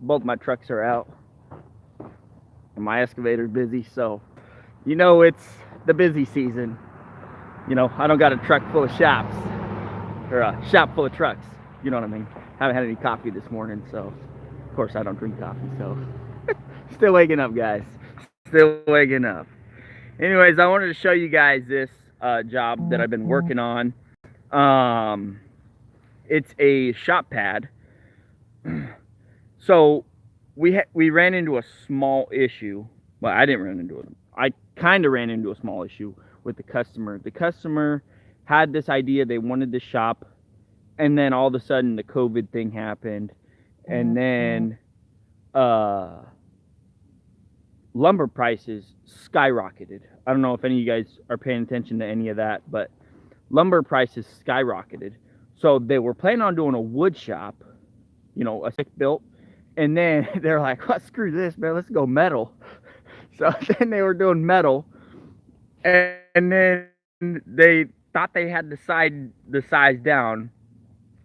both my trucks are out and my excavator's busy, so you know it's the busy season. You know, I don't got a truck full of shops or a shop full of trucks. You know what I mean? Haven't had any coffee this morning, so of course I don't drink coffee. So still waking up, guys. Still waking up. Anyways, I wanted to show you guys this job that I've been working on. Um, it's a shop pad. So we ran into a small issue. Well, I didn't run into it. I kind of ran into a small issue with the customer. The customer had this idea, they wanted to shop, and then all of a sudden the COVID thing happened, and then uh, lumber prices skyrocketed. I don't know if any of you guys are paying attention to any of that, but lumber prices skyrocketed. So they were planning on doing a wood shop, you know, a stick built, and then they're like, "Well, screw this, man. Let's go metal." So then they were doing metal, and then they thought they had the size down.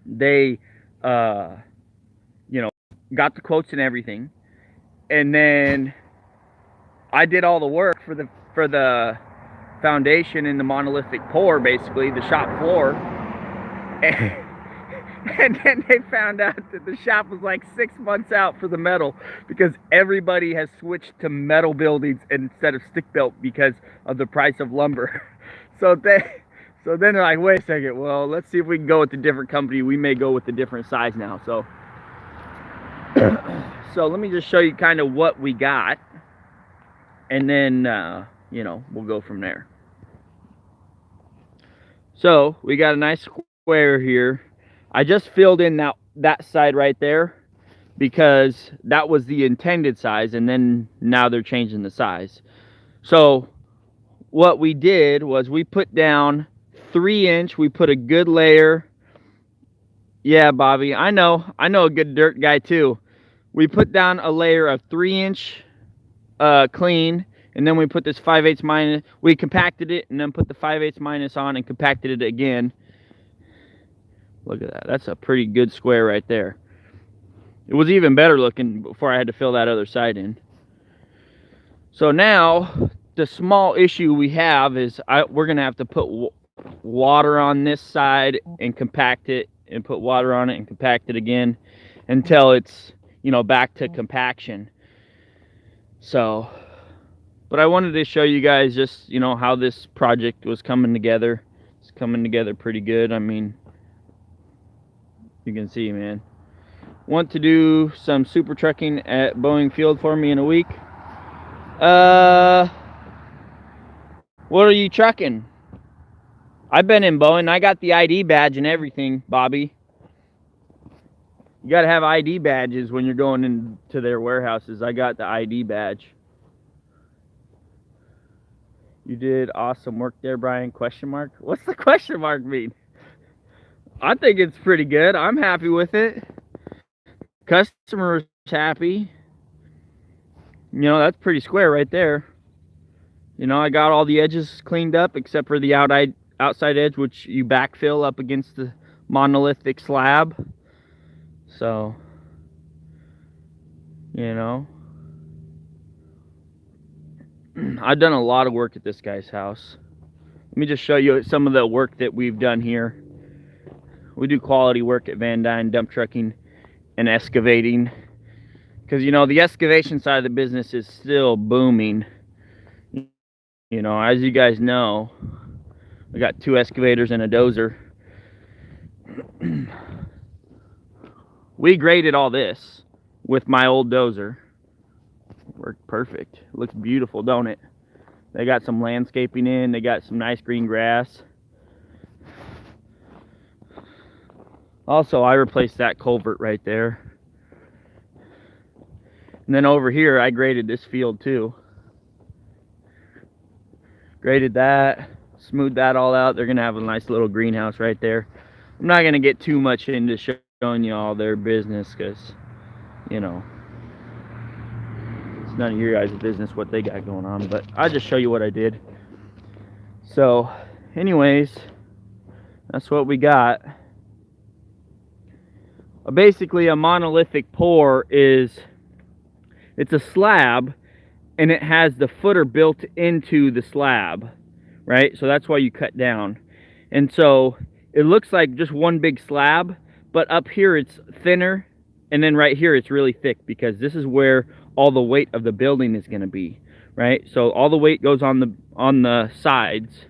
They, uh, you know, got the quotes and everything, and then I did all the work for the foundation and the monolithic pour, basically the shop floor, and, and then they found out that the shop was like 6 months out for the metal because everybody has switched to metal buildings instead of stick built because of the price of lumber. So then they're like, wait a second, well, let's see if we can go with a different company. We may go with a different size now. So let me just show you kind of what we got, and then you know, we'll go from there. So we got a nice square here. I just filled in that side right there because that was the intended size, and then now they're changing the size. So what we did was we put down 3 inch. We put a good layer. Yeah, Bobby, I know a good dirt guy too. We put down a layer of 3 inch clean, and then we put this 5/8 minus. We compacted it, and then put the 5/8 minus on and compacted it again. Look at that. That's a pretty good square right there. It was even better looking before I had to fill that other side in. So now the small issue we have is we're gonna have to put water on this side and compact it, and put water on it and compact it again until it's, you know, back to compaction. So, but I wanted to show you guys just, you know, how this project was coming together. It's coming together pretty good. I mean, you can see, man. Want to do some super trucking at Boeing Field for me in a week? What are you trucking? I've been in Boeing. I got the ID badge and everything, Bobby. You gotta have ID badges when you're going into their warehouses. I got the ID badge. You did awesome work there, Brian? Question mark? What's the question mark mean? I think it's pretty good. I'm happy with it. Customer's happy. You know, that's pretty square right there. You know, I got all the edges cleaned up except for the outside edge, which you backfill up against the monolithic slab. So, you know, I've done a lot of work at this guy's house. Let me just show you some of the work that we've done here. We do quality work at VANDUYN dump trucking and excavating, because, you know, the excavation side of the business is still booming. You know, as you guys know, we got 2 excavators and a dozer. We graded all this with my old dozer. Worked perfect. It looks beautiful, don't it? They got some landscaping in. They got some nice green grass. Also, I replaced that culvert right there. And then over here, I graded this field too. Graded that, smoothed that all out. They're gonna have a nice little greenhouse right there. I'm not gonna get too much into showing you all their business, because, you know, it's none of your guys' business what they got going on, but I'll just show you what I did. So anyways, that's what we got. basically a monolithic pour is, it's a slab and it has the footer built into the slab, right? So that's why you cut down. And so it looks like just one big slab, but up here it's thinner, and then right here it's really thick, because this is where all the weight of the building is going to be, right? So all the weight goes on the sides,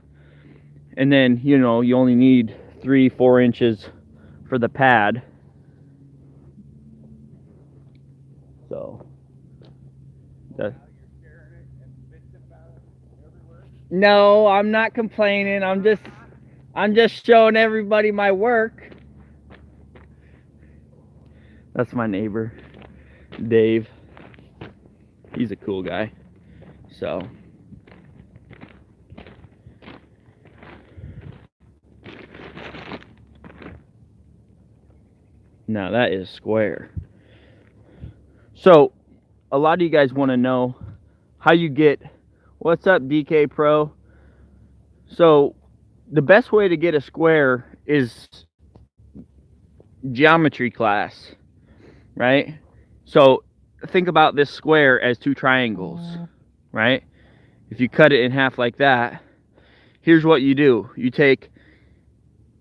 and then, you know, you only need 3-4 inches for the pad. So no, I'm not complaining. I'm just showing everybody my work. That's my neighbor, Dave. He's a cool guy. So now that is square. So a lot of you guys want to know how you get, what's up DK Pro? So the best way to get a square is geometry class, right? So think about this square as 2 triangles, right? If you cut it in half like that, here's what you do. You take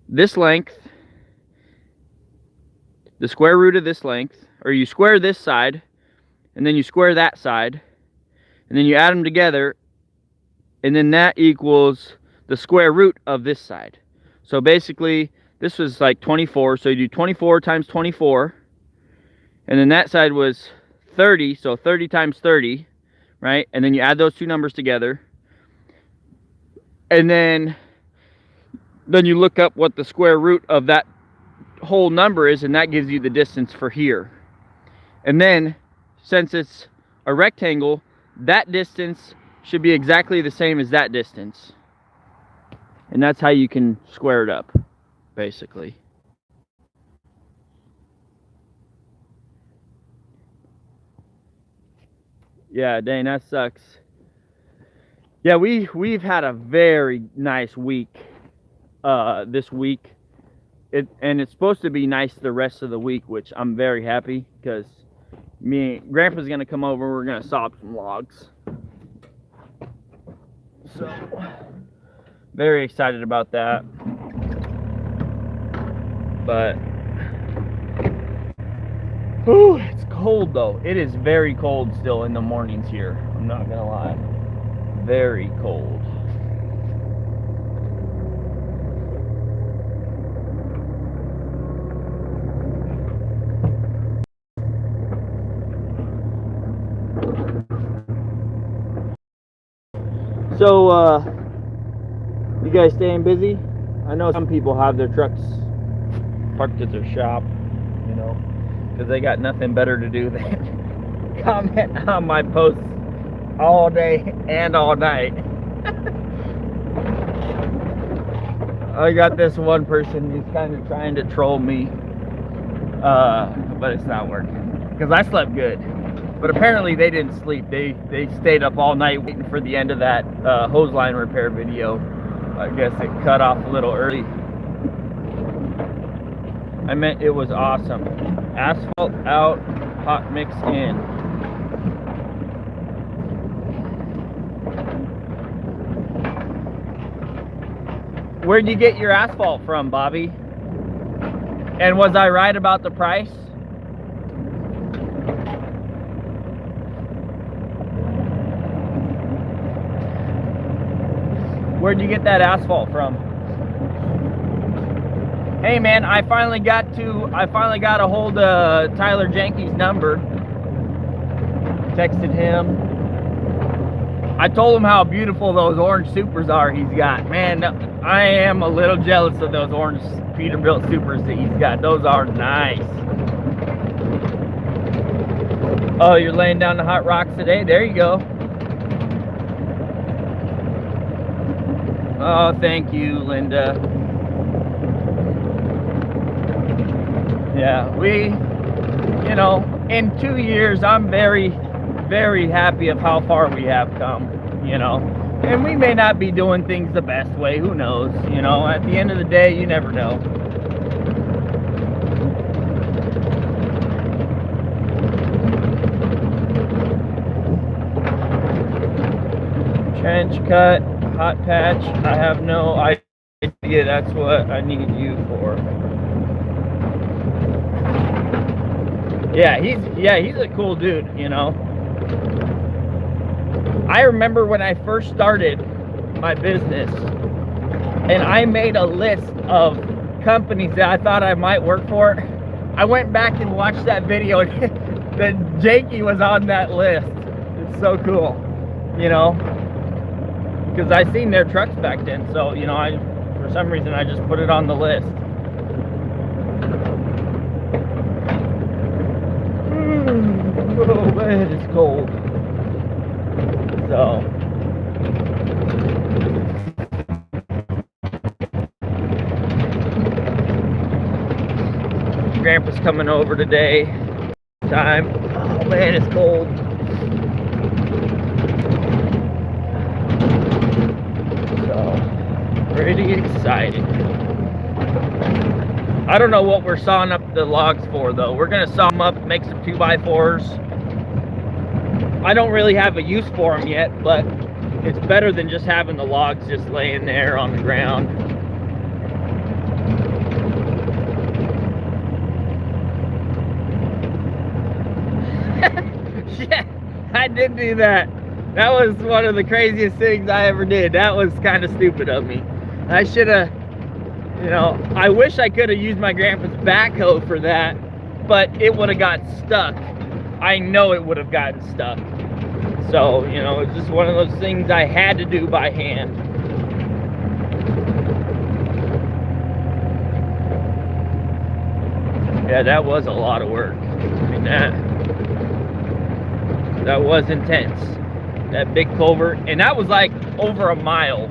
this length, the square root of this length, or you square this side, and then you square that side, and then you add them together, and then that equals the square root of this side. So basically, this was like 24, so you do 24 times 24, and then that side was 30, so 30 times 30, right? And then you add those 2 numbers together, and then you look up what the square root of that whole number is, and that gives you the distance for here. And then, since it's a rectangle, that distance should be exactly the same as that distance. And that's how you can square it up, basically. Yeah, dang, that sucks. Yeah, we've had a very nice week this week. And it's supposed to be nice the rest of the week, which I'm very happy, because Grandpa's gonna come over. We're gonna saw up some logs. So very excited about that. But whew, it's cold though. It is very cold still in the mornings here. I'm not gonna lie. Very cold. So, you guys staying busy? I know some people have their trucks parked at their shop, you know, because they got nothing better to do than comment on my posts all day and all night. I got this one person who's kind of trying to troll me, but it's not working, because I slept good. But apparently they didn't sleep. They stayed up all night waiting for the end of that hose line repair video. I guess it cut off a little early. I meant it was awesome. Asphalt out, hot mix in. Where'd you get your asphalt from, Bobby? And was I right about the price? Where'd you get that asphalt from? Hey man, I finally got a hold of Tyler Jenke's number. Texted him. I told him how beautiful those orange supers are he's got. Man, I am a little jealous of those orange Peterbilt supers that he's got. Those are nice. Oh, you're laying down the hot rocks today? There you go. Oh, thank you, Linda. Yeah, you know, in 2 years, I'm very, very happy of how far we have come, you know. And we may not be doing things the best way, who knows, you know. At the end of the day, you never know. Trench cut, hot patch. I have no idea that's what I need you for. Yeah, he's a cool dude, you know. I remember when I first started my business and I made a list of companies that I thought I might work for. I went back and watched that video and that Jakey was on that list. It's so cool, you know, because I seen their trucks back then. So, you know, for some reason I just put it on the list. Oh man, it's cold. So Grandpa's coming over today. Time. Oh man, it's cold. So pretty excited. I don't know what we're sawing up the logs for though. We're gonna saw them up, make some 2x4s. I don't really have a use for them yet, but it's better than just having the logs just laying there on the ground. Yeah, I did do that. That was one of the craziest things I ever did. That was kind of stupid of me. I should have, you know, I wish I could have used my grandpa's backhoe for that, but it would have got stuck. I know it would have gotten stuck. So, you know, it's just one of those things I had to do by hand. Yeah, that was a lot of work. I mean, that was intense. That big culvert, and that was like over a mile.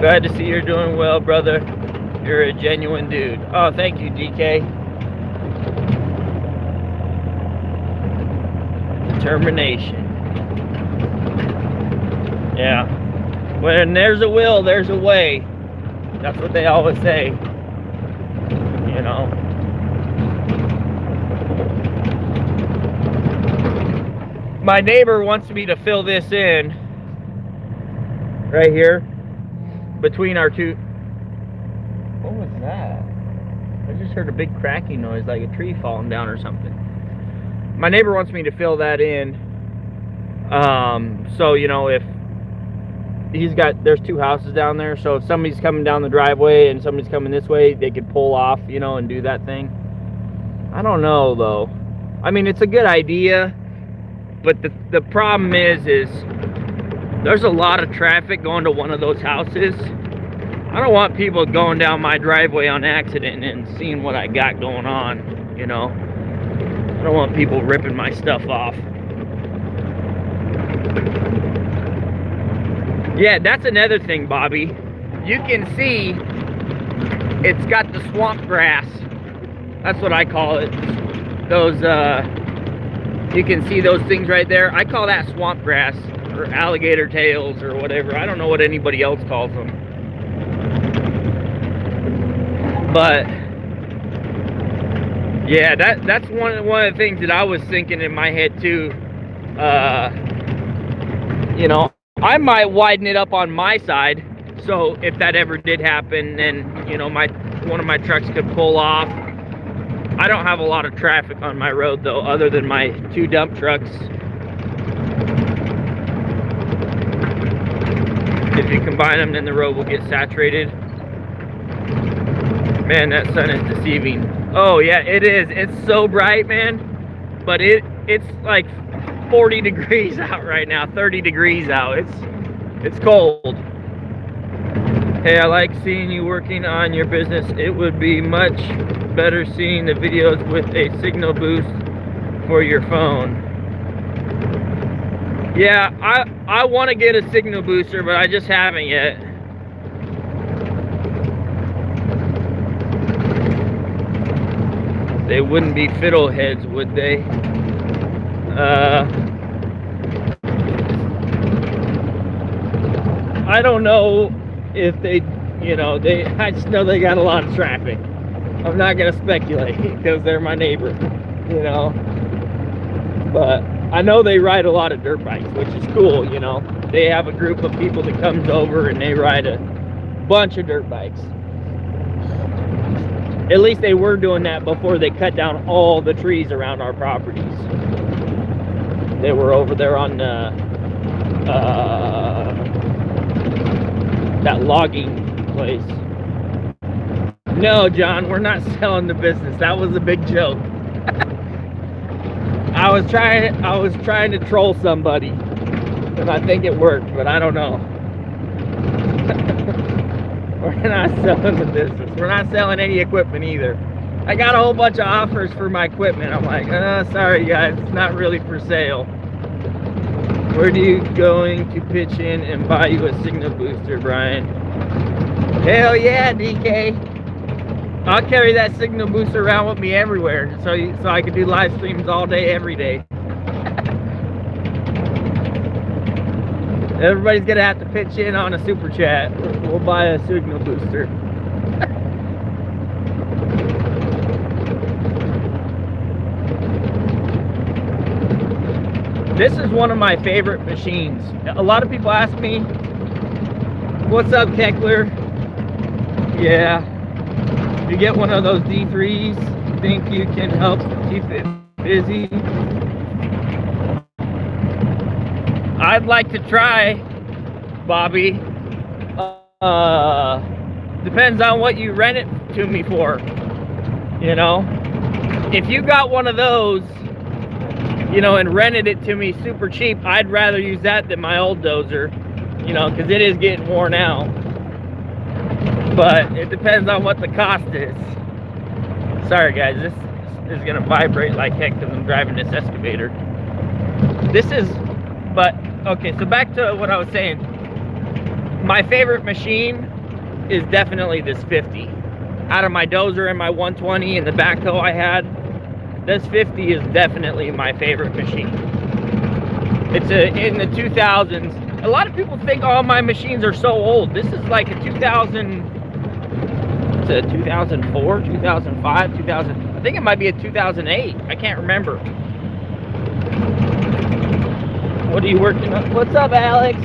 Glad to see you're doing well, brother. You're a genuine dude. Oh, thank you, DK. Determination. Yeah. When there's a will, there's a way. That's what they always say. You know. My neighbor wants me to fill this in right here between our two. What was that? I just heard a big cracking noise, like a tree falling down or something. My neighbor wants me to fill that in. So, you know, if there's two houses down there, so if somebody's coming down the driveway and somebody's coming this way, they could pull off, you know, and do that thing. I don't know, though. I mean, it's a good idea, but the problem is there's a lot of traffic going to one of those houses. I don't want people going down my driveway on accident and seeing what I got going on, you know. I don't want people ripping my stuff off. Yeah, that's another thing, Bobby. You can see it's got the swamp grass. That's what I call it. Those, you can see those things right there. I call that swamp grass or alligator tails or whatever. I don't know what anybody else calls them. But yeah, that's one of the things that I was thinking in my head too. You know, I might widen it up on my side, so if that ever did happen, then, you know, one of my trucks could pull off. I don't have a lot of traffic on my road though, other than my two dump trucks. If you combine them, then the road will get saturated. Man, that sun is deceiving. Oh yeah, it is. It's so bright, man. But it's like 40 degrees out right now, 30 degrees out. It's cold. Hey, I like seeing you working on your business. It would be much better seeing the videos with a signal boost for your phone. Yeah, I want to get a signal booster, but I just haven't yet. They wouldn't be fiddleheads, would they? I don't know if they, you know, I just know they got a lot of traffic. I'm not gonna speculate because they're my neighbor, you know. But I know they ride a lot of dirt bikes, which is cool, you know. They have a group of people that comes over and they ride a bunch of dirt bikes. At least they were doing that before they cut down all the trees around our properties. They were over there on that logging place. No, John, we're not selling the business. That was a big joke. I was trying to troll somebody, and I think it worked, but I don't know. We're not selling the business. We're not selling any equipment either. I got a whole bunch of offers for my equipment. I'm like, sorry guys, it's not really for sale. Where do you going to pitch in and buy you a signal booster, Brian? Hell yeah, DK. I'll carry that signal booster around with me everywhere, so I can do live streams all day, every day. Everybody's gonna have to pitch in on a super chat. We'll buy a signal booster. This is one of my favorite machines. A lot of people ask me, what's up, Keckler? Yeah. If you get one of those D3s, think you can help keep it busy? I'd like to try, Bobby. Depends on what you rent it to me for. You know, if you got one of those, you know, and rented it to me super cheap, I'd rather use that than my old dozer, you know, because it is getting worn out. But it depends on what the cost is. Sorry guys, this is gonna vibrate like heck because I'm driving this excavator. But okay, so back to what I was saying. My favorite machine is definitely this 50. Out of my dozer and my 120 and the backhoe I had, this 50 is definitely my favorite machine. It's in the 2000s. A lot of people think all my machines are so old. This is like a 2000. It's a 2004, 2005, 2000. I think it might be a 2008. I can't remember. What are you working on? What's up, Alex?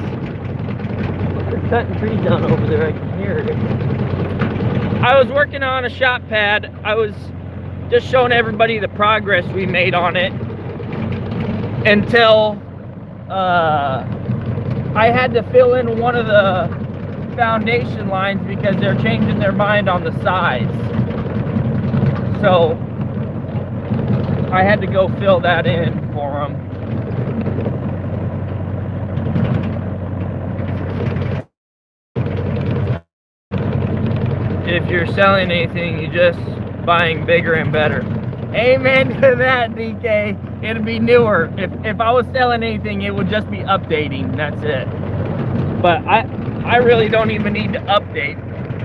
They're cutting trees down over there. I can hear it. I was working on a shop pad. I was just showing everybody the progress we made on it until I had to fill in one of the foundation lines because they're changing their mind on the size. So I had to go fill that in for them. If you're selling anything, you're just buying bigger and better. Amen to that, DK. It'd be newer. If I was selling anything, it would just be updating. That's it. But I really don't even need to update.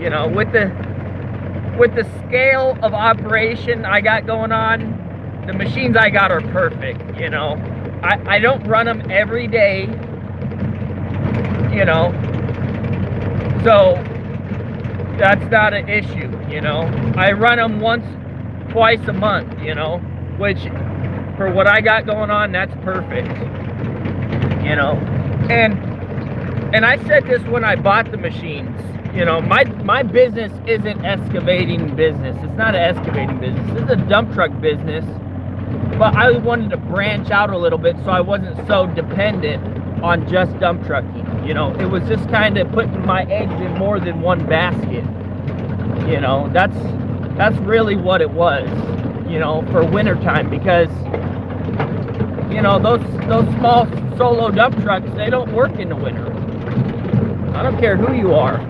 You know, with the scale of operation I got going on, the machines I got are perfect. You know, I don't run them every day. You know, so that's not an issue. You know, I run them twice a month. You know, which for what I got going on, that's perfect. You know, and I said this when I bought the machines. You know, my business isn't excavating business. It's not an excavating business. It's a dump truck business. But I wanted to branch out a little bit so I wasn't so dependent on just dump trucking. You know, it was just kind of putting my eggs in more than one basket. You know, that's really what it was. You know, for wintertime, because you know those small solo dump trucks, they don't work in the winter. I don't care who you are.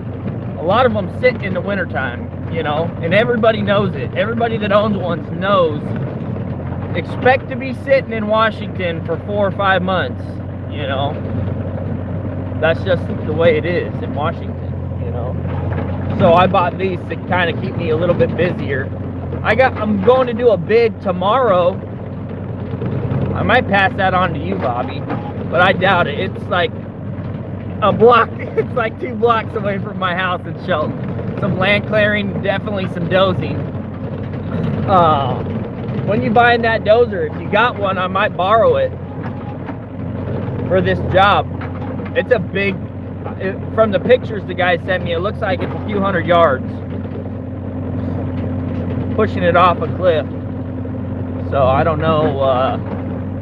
A lot of them sit in the wintertime, you know, and everybody knows it. Everybody that owns one knows. Expect to be sitting in Washington for 4 or 5 months, you know. That's just the way it is in Washington, you know. So I bought these to kind of keep me a little bit busier. I'm going to do a bid tomorrow. I might pass that on to you, Bobby, but I doubt it. It's like a block. It's like 2 blocks away from my house in Shelton. Some land clearing, definitely some dozing. When you buying that dozer, if you got one, I might borrow it. for this job. It's a big, from the pictures the guy sent me, it looks like it's a few hundred yards. Pushing it off a cliff. So I don't know,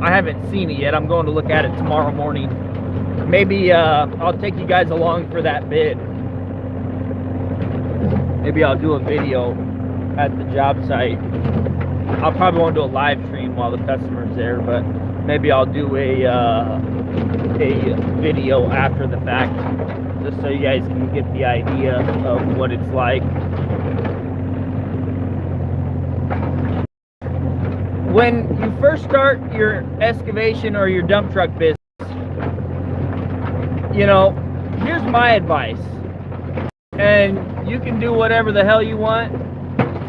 I haven't seen it yet. I'm going to look at it tomorrow morning. Maybe I'll take you guys along for that bid. Maybe I'll do a video at the job site. I'll probably won't do a live stream while the customer's there, but maybe I'll do a video after the fact, just so you guys can get the idea of what it's like. When you first start your excavation or your dump truck business, you know, here's my advice. And you can do whatever the hell you want,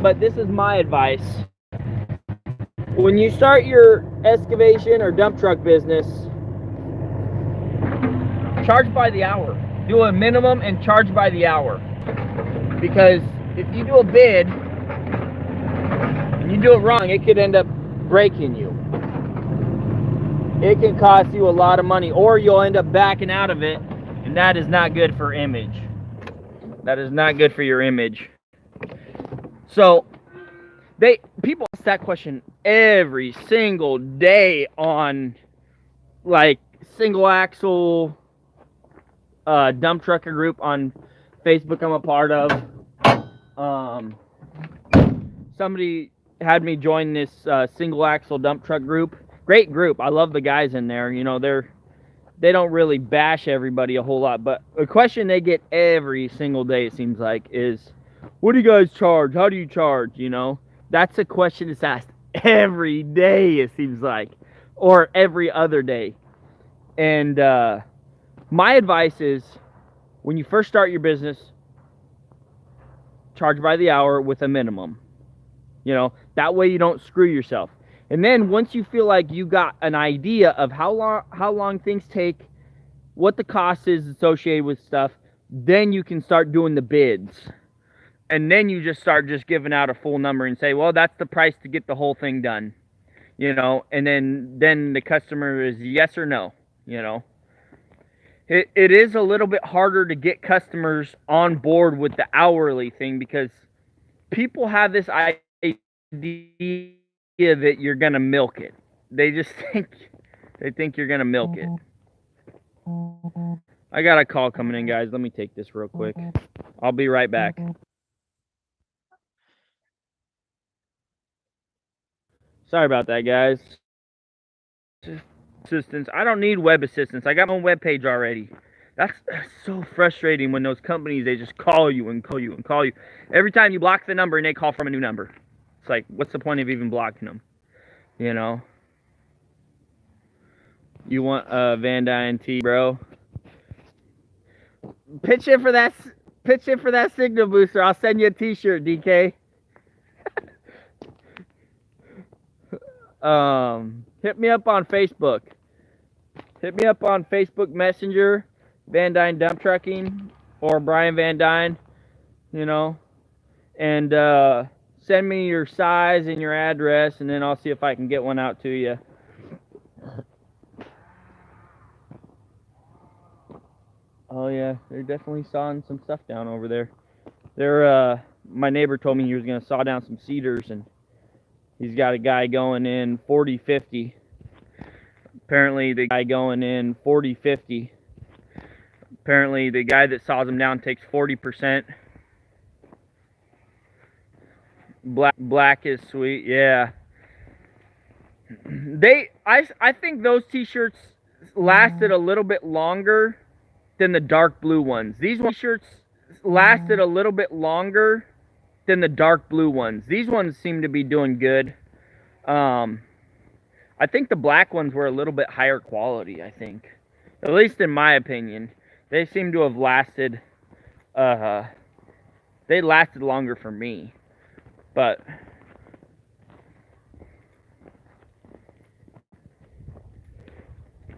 but this is my advice. When you start your excavation or dump truck business, charge by the hour. Do a minimum and charge by the hour. Because if you do a bid and you do it wrong, it could end up breaking you. It can cost you a lot of money, or you'll end up backing out of it, and that is not good for image. That is not good for your image. So people ask that question every single day on like single axle dump trucker group on Facebook I'm a part of. Somebody had me join this single axle dump truck group. Great group. I love the guys in there. You know, they don't really bash everybody a whole lot, but a question they get every single day, it seems like, is, what do you guys charge? How do you charge? You know, that's a question that's asked every day, it seems like, or every other day. And my advice is, when you first start your business, charge by the hour with a minimum. You know, that way you don't screw yourself. And then once you feel like you got an idea of how long things take, what the cost is associated with stuff, then you can start doing the bids. And then you just start giving out a full number and say, well, that's the price to get the whole thing done. You know, and then the customer is yes or no, you know. It is a little bit harder to get customers on board with the hourly thing, because people have this idea that you're gonna milk it. They just think you're gonna milk it. I got a call coming in, guys. Let me take this real quick. I'll be right back. Sorry about that, guys. Assistance. I don't need web assistance. I got my own web page already. That's so frustrating when those companies, they just call you and call you and call you. Every time you block the number and they call from a new number. It's like, what's the point of even blocking them? You know? You want a vanduyndt, bro? Pitch in for that signal booster. I'll send you a t-shirt, DK. Hit me up on Facebook. Hit me up on Facebook Messenger, VANDUYN Dump Trucking, or Brian Van Duyn, you know, and send me your size and your address, and then I'll see if I can get one out to you. Oh yeah, they're definitely sawing some stuff down over there. My neighbor told me he was gonna saw down some cedars, and he's got a guy going in 40-50. Apparently the guy going in 40-50. Apparently the guy that saws them down takes 40%. Black is sweet, yeah. I think those t-shirts lasted a little bit longer than the dark blue ones. These t-shirts lasted a little bit longer than the dark blue ones. These ones seem to be doing good. I think the black ones were a little bit higher quality, I think. At least in my opinion. They seem to have lasted, they lasted longer for me. But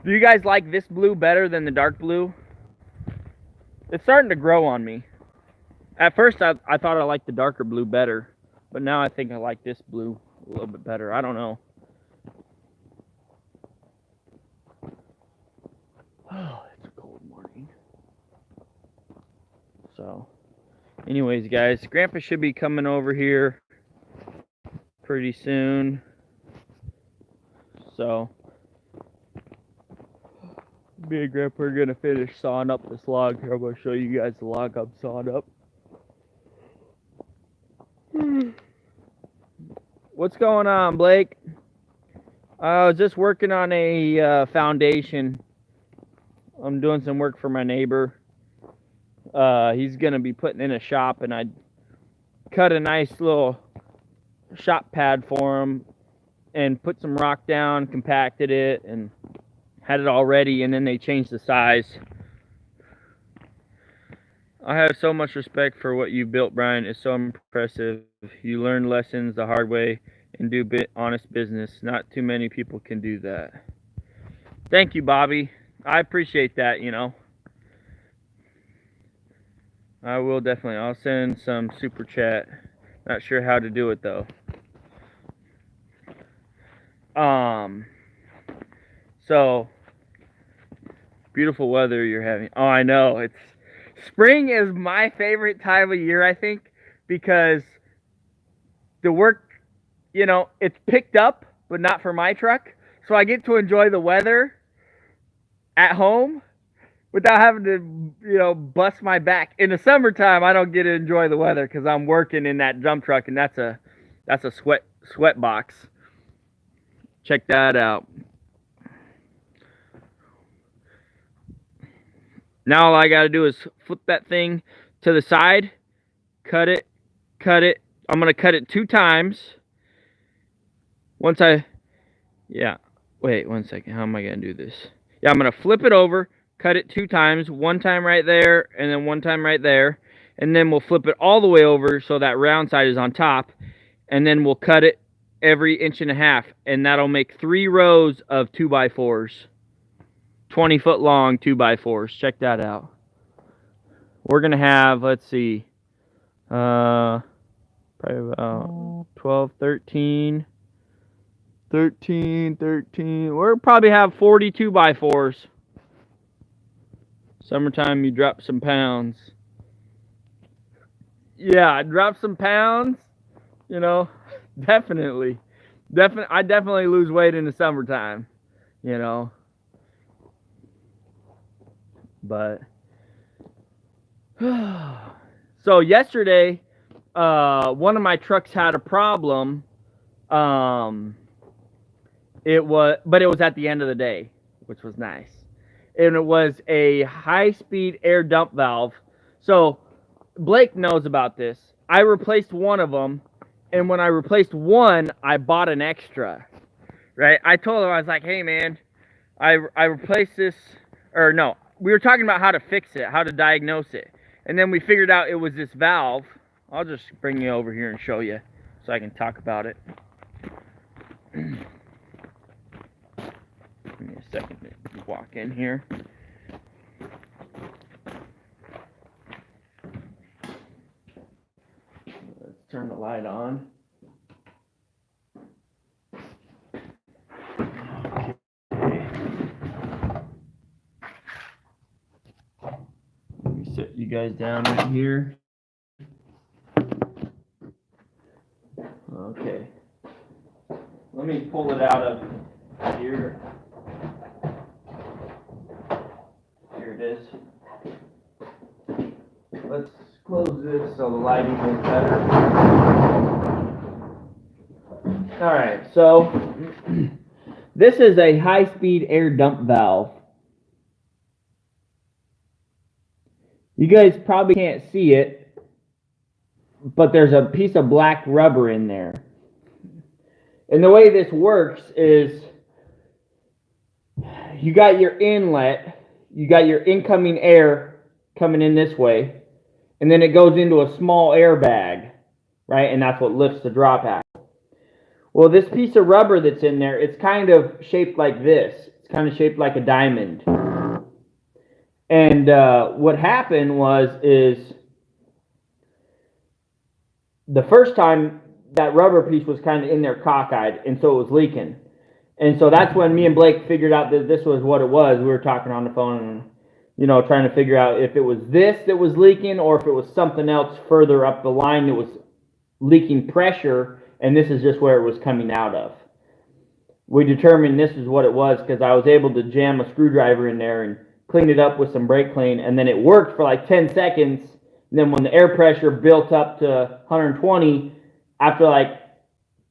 do you guys like this blue better than the dark blue? It's starting to grow on me. At first I thought I liked the darker blue better, but now I think I like this blue a little bit better. I don't know. So anyways, guys, Grandpa should be coming over here pretty soon. So me and Grandpa are gonna finish sawing up this log here. I'm gonna show you guys the log I'm sawing up. What's going on, Blake? I was just working on a foundation. I'm doing some work for my neighbor. He's gonna be putting in a shop, and I cut a nice little shop pad for him and put some rock down, compacted it, and had it all ready, and then they changed the size. I have so much respect for what you built, Brian. It's so impressive. You learn lessons the hard way and do honest business. Not too many people can do that. Thank you, Bobby. I appreciate that, you know. I will definitely. I'll send some super chat. Not sure how to do it though. So beautiful weather you're having. Oh, I know. It's spring is my favorite time of year, I think, because the work, you know, it's picked up, but not for my truck. So I get to enjoy the weather at home without having to, you know, bust my back. In the summertime, I don't get to enjoy the weather because I'm working in that dump truck, and that's a sweat box. Check that out. Now all I got to do is flip that thing to the side, cut it. I'm going to cut it 2 times. Wait 1 second. How am I going to do this? Yeah, I'm going to flip it over, cut it 2 times, 1 time right there, and then 1 time right there. And then we'll flip it all the way over so that round side is on top. And then we'll cut it every 1.5 inches. And that'll make 3 rows of 2x4s. 20-foot long 2x4s. Check that out. We're going to have, let's see, probably about 12, 13. We'll probably have 40 2x4s. Summertime, you drop some pounds. Yeah, drop some pounds. You know, definitely. I definitely lose weight in the summertime. You know. But so yesterday, one of my trucks had a problem. It was at the end of the day, which was nice. And it was a high-speed air dump valve. So Blake knows about this. I replaced one of them, and when I replaced one, I bought an extra. Right? I told him, I was like, "Hey, man, I replaced this," or no. We were talking about how to fix it, how to diagnose it. And then we figured out it was this valve. I'll just bring you over here and show you so I can talk about it. Give me a second to walk in here. Let's turn the light on. Sit you guys down right here. Okay. Let me pull it out of here. Here it is. Let's close this so the lighting is better. Alright, so this is a high-speed air dump valve. You guys probably can't see it, but there's a piece of black rubber in there. And the way this works is you got your inlet, you got your incoming air coming in this way, and then it goes into a small air bag, right? And that's what lifts the drop axle. Well, this piece of rubber that's in there, it's kind of shaped like this. It's kind of shaped like a diamond. And what happened is the first time that rubber piece was kind of in there cockeyed, and so it was leaking. And so that's when me and Blake figured out that this was what it was. We were talking on the phone, and you know, trying to figure out if it was this that was leaking or if it was something else further up the line that was leaking pressure, and this is just where it was coming out of. We determined this is what it was because I was able to jam a screwdriver in there and clean it up with some brake clean, and then it worked for like 10 seconds. And then when the air pressure built up to 120, after like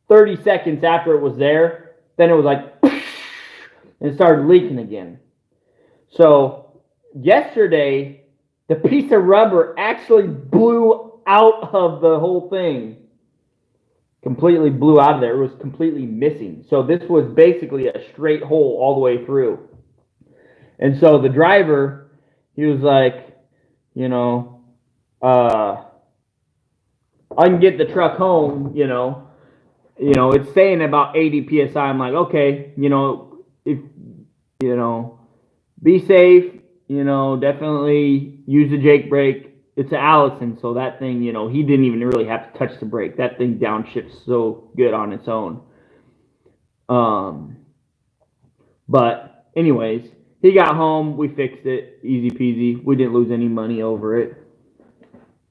30 seconds after it was there, then it was like, and it started leaking again. So yesterday, the piece of rubber actually blew out of the whole thing. Completely blew out of there. It was completely missing. So this was basically a straight hole all the way through. And so the driver, he was like, you know, I can get the truck home, you know, it's saying about 80 PSI. I'm like, okay, you know, if, you know, be safe, you know, definitely use the Jake brake. It's an Allison, so that thing, you know, he didn't even really have to touch the brake. That thing downshifts so good on its own. But anyways, he got home, we fixed it, easy peasy. We didn't lose any money over it.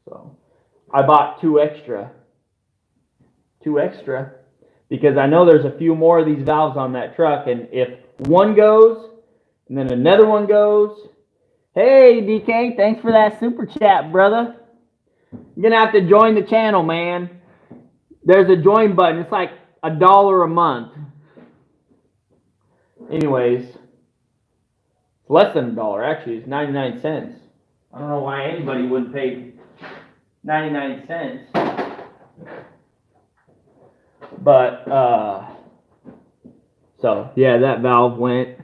So I bought two extra, because I know there's a few more of these valves on that truck, and if one goes and then another one goes. Hey, DK, thanks for that super chat, brother. You're going to have to join the channel, man. There's a join button. It's like $1 a month. Anyways, it's less than $1, actually. It's 99 cents. I don't know why anybody wouldn't pay 99 cents. But, so, yeah, that valve went.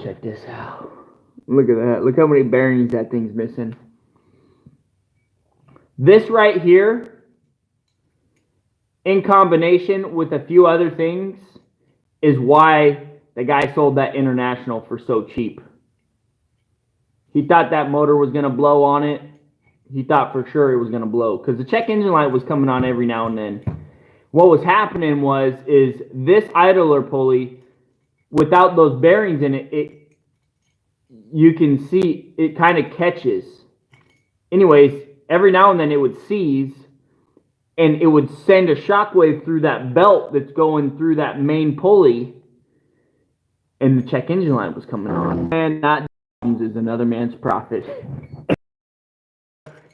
Check this out. Look at that. Look how many bearings that thing's missing. This right here, in combination with a few other things, is why the guy sold that International for so cheap. He thought that motor was going to blow on it. He thought for sure it was going to blow because the check engine light was coming on every now and then. What was happening is this idler pulley, without those bearings in it, you can see it kind of catches. Anyways, every now and then it would seize and it would send a shockwave through that belt that's going through that main pulley, and the check engine light was coming on. And that is another man's profit.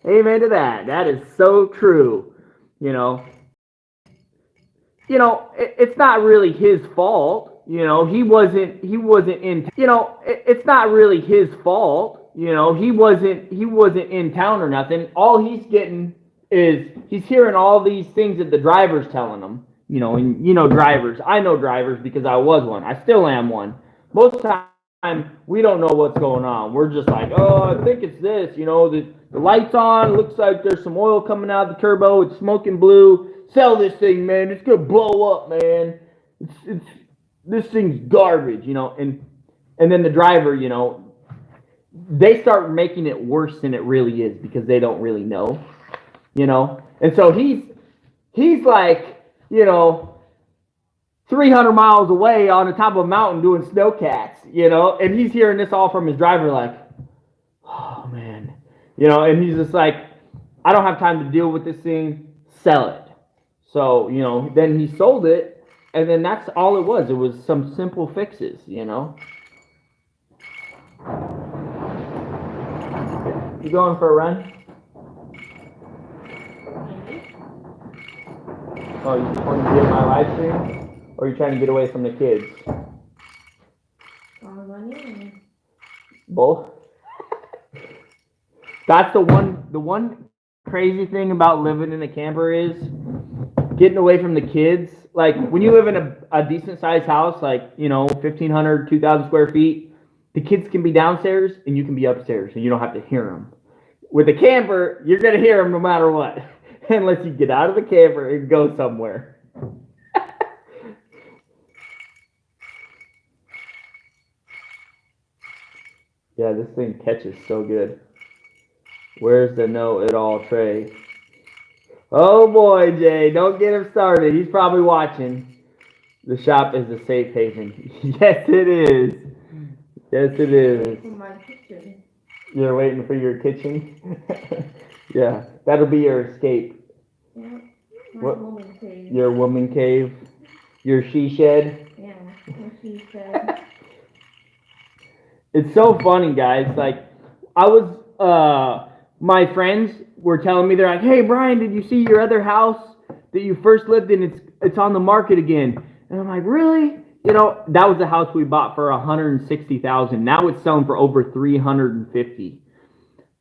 Amen to that. That is so true. You know, it's not really his fault. You know, he wasn't in, you know, it's not really his fault. You know, he wasn't in town or nothing. All he's getting is he's hearing all these things that the driver's telling him, you know, and you know drivers. I know drivers because I was one. I still am one. Most of the time, we don't know what's going on. We're just like, oh, I think it's this, you know, the light's on, looks like there's some oil coming out of the turbo, it's smoking blue. Sell this thing, man. It's gonna blow up, man. It's this thing's garbage, you know, and then the driver, you know, they start making it worse than it really is because they don't really know, you know, and so he's like, you know, 300 miles away on the top of a mountain doing snowcats, you know, and he's hearing this all from his driver like, oh man, you know, and he's just like, I don't have time to deal with this thing, sell it. So, you know, then he sold it. And then that's all it was. It was some simple fixes, you know. You going for a run? Oh, you just want to get my live stream? Or are you trying to get away from the kids? Both? That's the one crazy thing about living in a camper is getting away from the kids. Like, when you live in a decent-sized house, like, you know, 1,500, 2,000 square feet, the kids can be downstairs and you can be upstairs and you don't have to hear them. With a camper, you're going to hear them no matter what, unless you get out of the camper and go somewhere. Yeah, this thing catches so good. Where's the know-it-all tray? Oh boy, Jay, don't get him started. He's probably watching. The shop is a safe haven. Yes, it is. Yes, it is. For my kitchen. You're waiting for your kitchen? Yeah, that'll be your escape. Yeah. My What? woman cave. Your woman cave? Your she shed? Yeah, what she said. It's so funny, guys. Like, I was, my friends were telling me, they're like, hey, Brian, did you see your other house that you first lived in? It's on the market again. And I'm like, really? You know, that was the house we bought for 160,000. Now it's selling for over 350.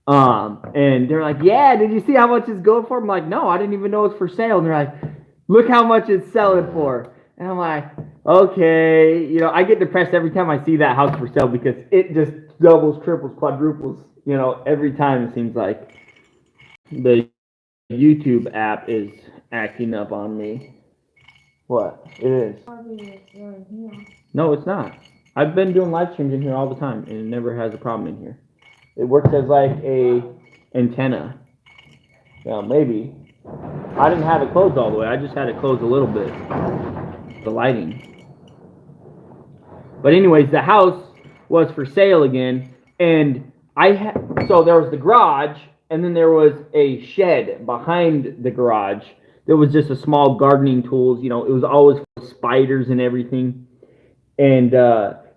And they're like, yeah, did you see how much it's going for? I'm like, no, I didn't even know it's for sale. And they're like, look how much it's selling for. And I'm like, okay, you know, I get depressed every time I see that house for sale because it just doubles, triples, quadruples, you know, every time it seems like the YouTube app is acting up on me. What? It is. No, it's not. I've been doing live streams in here all the time and it never has a problem in here. It works as like a antenna. Well, maybe. I didn't have it closed all the way. I just had it closed a little bit. The lighting. But anyways, the house was for sale again, and so there was the garage, and then there was a shed behind the garage. There was just a small gardening tools. You know, it was always full of spiders and everything. And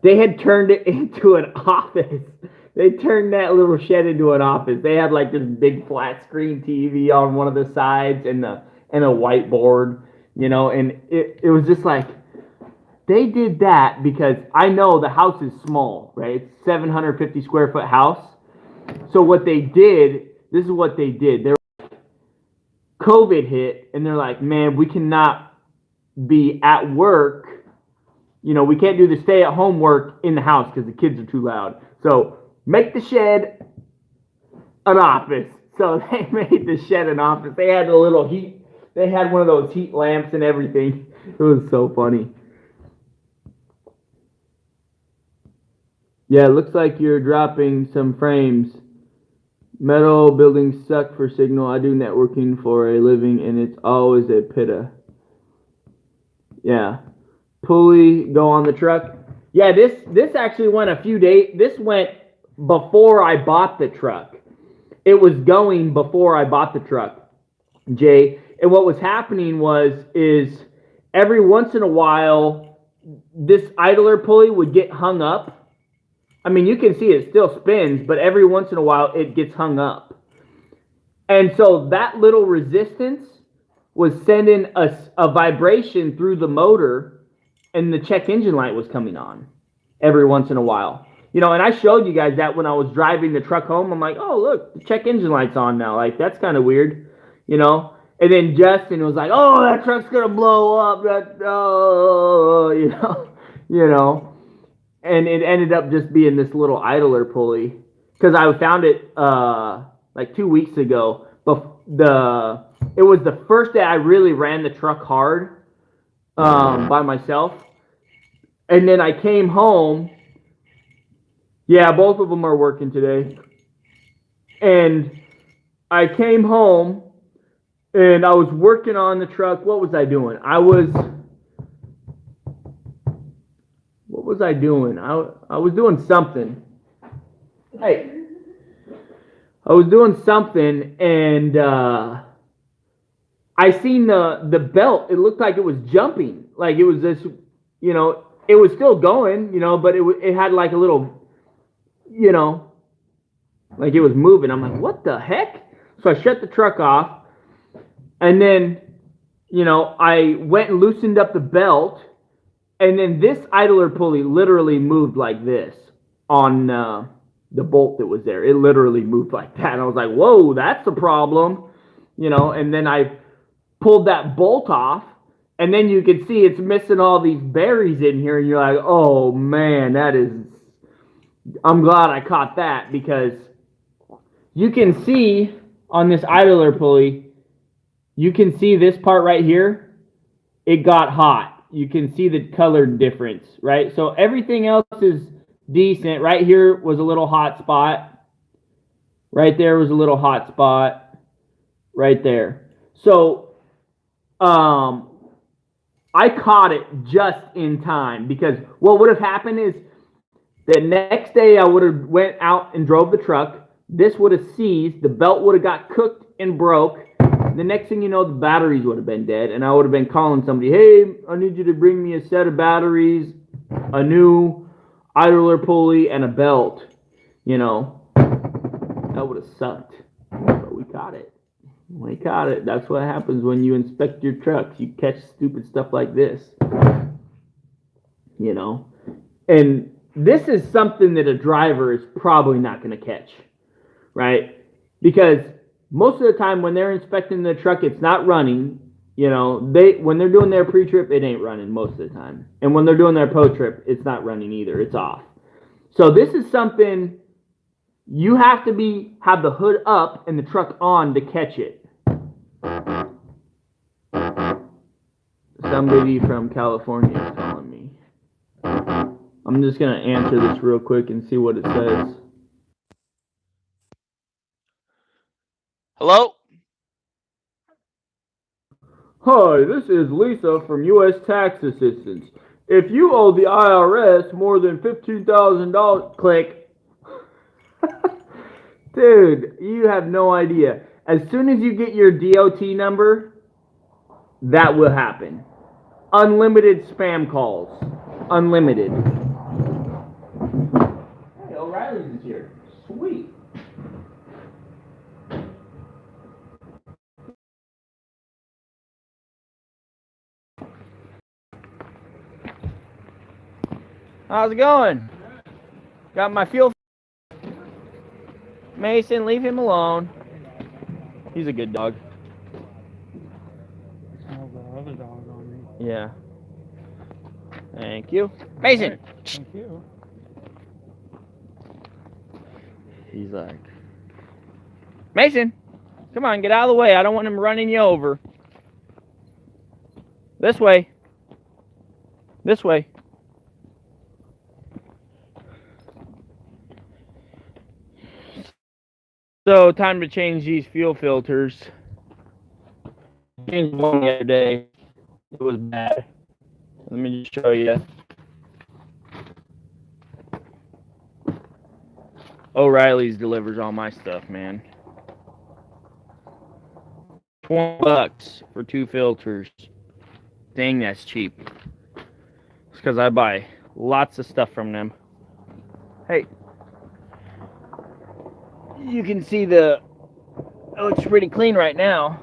they had turned it into an office. They turned that little shed into an office. They had like this big flat screen TV on one of the sides and a whiteboard, you know, and it was just like they did that because I know the house is small, right? It's 750 square foot house. So what they did, this is what they did. COVID hit and they're like, man, we cannot be at work. You know, we can't do the stay at home work in the house because the kids are too loud. So make the shed an office. So they made the shed an office. They had a little heat. They had one of those heat lamps and everything. It was so funny. Yeah, it looks like you're dropping some frames. Metal buildings suck for signal. I do networking for a living, and it's always a pitta. Yeah. Pulley go on the truck. Yeah, this actually went a few days. This went before I bought the truck. It was going before I bought the truck, Jay. And what was happening is every once in a while, this idler pulley would get hung up. I mean, you can see it still spins, but every once in a while it gets hung up. And so that little resistance was sending a vibration through the motor, and the check engine light was coming on every once in a while. You know, and I showed you guys that when I was driving the truck home. I'm like, oh, look, the check engine light's on now. Like, that's kind of weird, you know? And then Justin was like, oh, that truck's going to blow up. You know. And it ended up just being this little idler pulley. Because I found it like 2 weeks ago. But it was the first day I really ran the truck hard by myself. And then I came home. Yeah, both of them are working today. And I came home and I was working on the truck. What was I doing? What was I doing? I was doing something. Hey. I was doing something and I seen the belt. It looked like it was jumping. Like it was this, you know, it was still going, you know, but it had like a little, you know, like it was moving. I'm like, what the heck? So I shut the truck off. And then, you know, I went and loosened up the belt. And then this idler pulley literally moved like this on the bolt that was there. It literally moved like that. And I was like, whoa, that's a problem. You know, and then I pulled that bolt off. And then you can see it's missing all these berries in here. And you're like, oh, man, I'm glad I caught that, because you can see on this idler pulley, you can see this part right here, it got hot. You can see the color difference, right? So everything else is decent. Right here was a little hot spot. Right there was a little hot spot. Right there. So I caught it just in time, because what would have happened is The next day, I would have went out and drove the truck. This would have seized. The belt would have got cooked and broke. The next thing you know, the batteries would have been dead, and I would have been calling somebody, hey, I need you to bring me a set of batteries, a new idler pulley, and a belt. You know, that would have sucked. But we caught it. We caught it. That's what happens when you inspect your trucks. You catch stupid stuff like this. You know? And this is something that a driver is probably not going to catch, right? Because most of the time when they're inspecting the truck, it's not running. You know, when they're doing their pre-trip, it ain't running most of the time. And when they're doing their post-trip, it's not running either. It's off. So this is something you have to have the hood up and the truck on to catch it. Somebody from California is calling me. I'm just going to answer this real quick and see what it says. Hello? Hi, this is Lisa from U.S. Tax Assistance. If you owe the IRS more than $15,000, click. Dude, you have no idea. As soon as you get your DOT number, that will happen. Unlimited spam calls. Unlimited. Hey, O'Reilly's is here. Sweet. How's it going? Got my fuel. Mason, leave him alone. He's a good dog. Smell the other dog on me. Yeah. Thank you. Mason! Thank you. He's like, Mason, come on, get out of the way. I don't want him running you over. This way. This way. So, time to change these fuel filters. Changed one the other day. It was bad. Let me just show you. O'Reilly's delivers all my stuff, man. $20 for 2 filters. Dang, that's cheap. It's because I buy lots of stuff from them. Hey, you can see it looks pretty clean right now.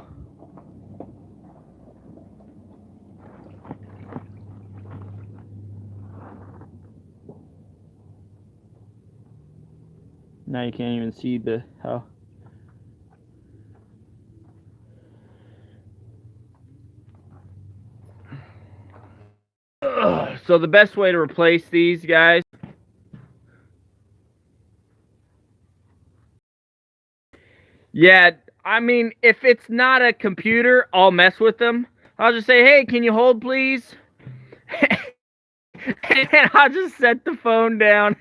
Now you can't even see how. So the best way to replace these guys, yeah, I mean, if it's not a computer, I'll mess with them. I'll just say, hey, can you hold, please? And I'll just set the phone down.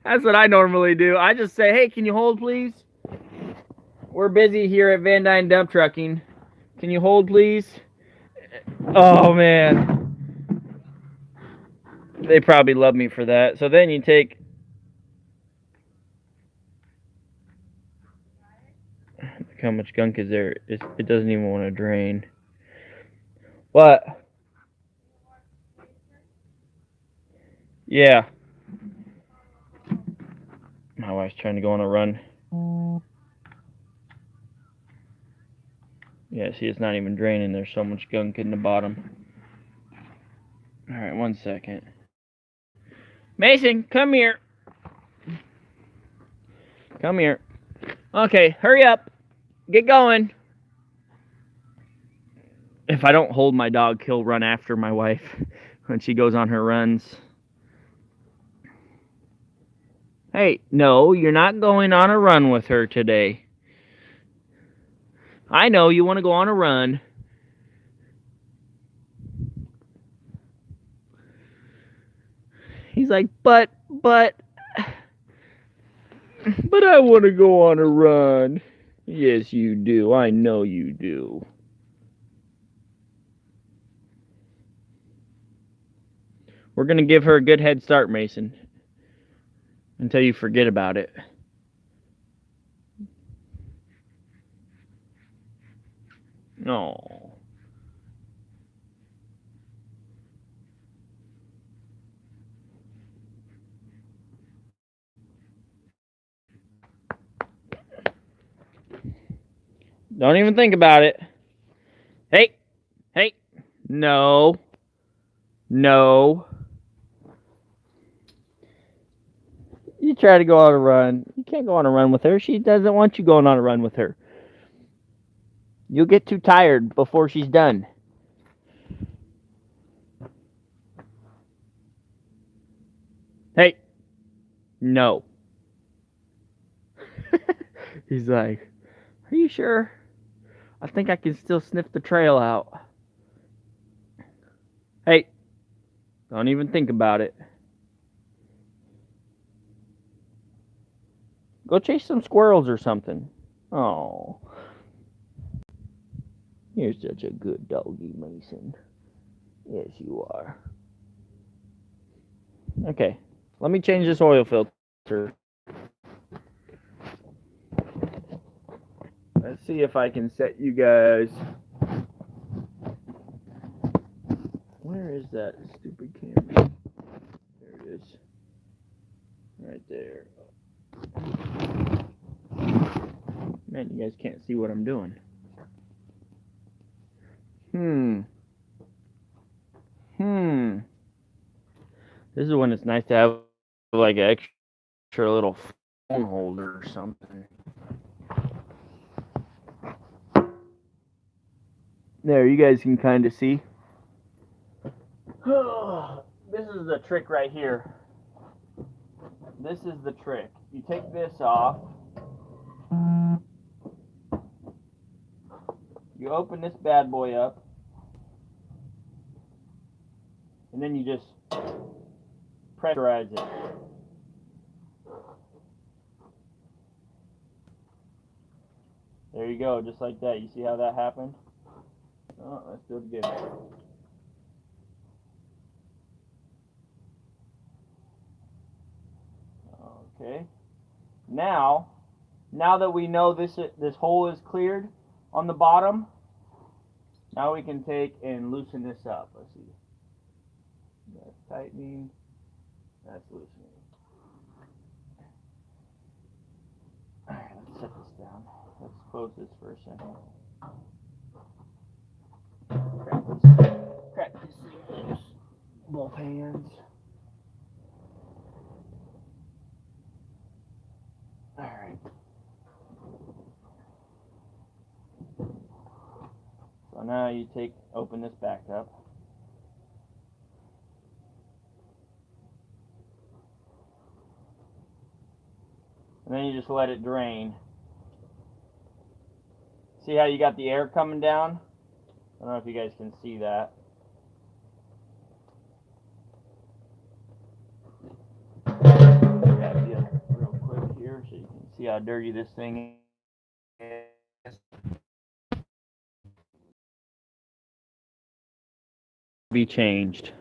That's what I normally do. I just say, hey, can you hold, please? We're busy here at VANDUYN Dump Trucking. Can you hold, please? Oh, man. They probably love me for that. So then you take... Look how much gunk is there. It doesn't even want to drain. What? Yeah. My wife's trying to go on a run. Yeah, see, it's not even draining. There's so much gunk in the bottom. Alright, 1 second. Mason, come here. Come here. Okay, hurry up. Get going. If I don't hold my dog, he'll run after my wife when she goes on her runs. Hey, no, you're not going on a run with her today. I know you want to go on a run. He's like, but I want to go on a run. Yes, you do. I know you do. We're going to give her a good head start, Mason. until you forget about it. No. Don't even think about it. Hey, hey, no, no. You try to go on a run. You can't go on a run with her. She doesn't want you going on a run with her. You'll get too tired before she's done. Hey, no. He's like, are you sure? I think I can still sniff the trail out. Hey, don't even think about it. Go chase some squirrels or something. Oh, you're such a good doggy, Mason. Yes, you are. Okay, let me change this oil filter. Let's see if I can set you guys. Where is that stupid camera? There it is. Right there. Man, you guys can't see what I'm doing. This is when it's nice to have like an extra little phone holder or something. There, you guys can kind of see. This is the trick right here. This is the trick. You take this off. You open this bad boy up. And then you just pressurize it. There you go, just like that. You see how that happened? Oh, let's do it again. Okay. Now that we know this hole is cleared on the bottom, now we can take and loosen this up. Let's see. That's tightening. That's loosening. Alright, let's set this down. Let's close this for a second. Crack this thing loose. Both hands. Alright. So now you open this back up. And then you just let it drain. See how you got the air coming down? I don't know if you guys can see that. Grab the other real quick here so you can see how dirty this thing is. Be changed.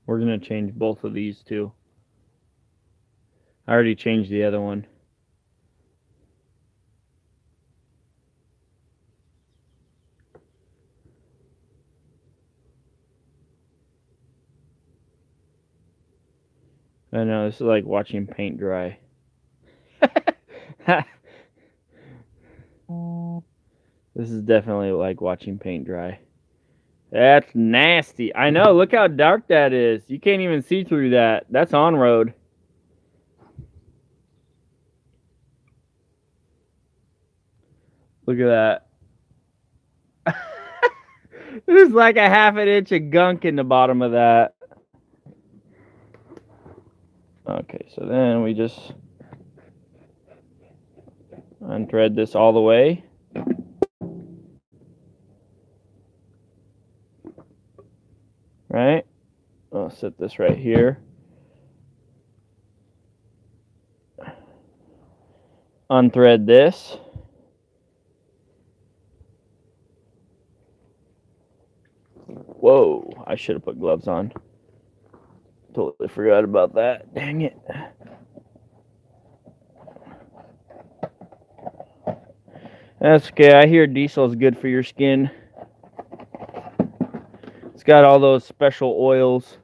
We're going to change both of these too. I already changed the other one. I know, this is like watching paint dry. This is definitely like watching paint dry. That's nasty. I know, look how dark that is. You can't even see through that. That's on road. Look at that. There's like a half an inch of gunk in the bottom of that. Okay, so then we just unthread this all the way. Right? I'll set this right here. unthread this. Whoa, I should have put gloves on. Totally forgot about that. Dang it. That's okay. I hear diesel is good for your skin. It's got all those special oils.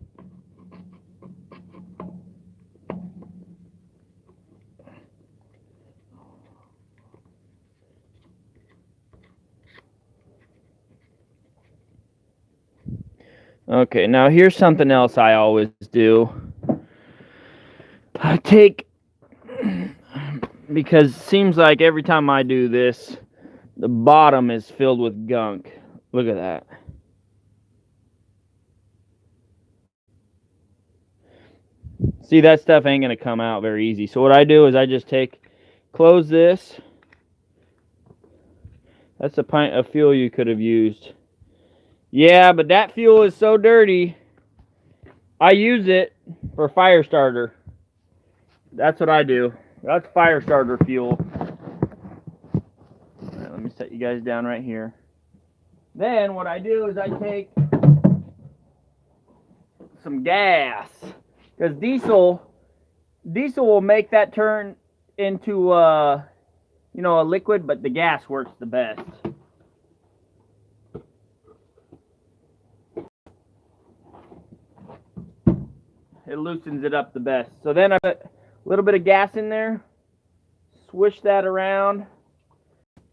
Okay, now here's something else I always do. I take, because it seems like every time I do this, the bottom is filled with gunk. Look at that. See, that stuff ain't gonna come out very easy. So what I do is I just close this. That's a pint of fuel you could have used. Yeah, but that fuel is so dirty. I use it for fire starter. That's what I do. That's fire starter fuel. All right, let me set you guys down right here. Then what I do is I take some gas, because diesel will make that turn into a liquid, but the gas works the best. It loosens it up the best. So then I put a little bit of gas in there, swish that around,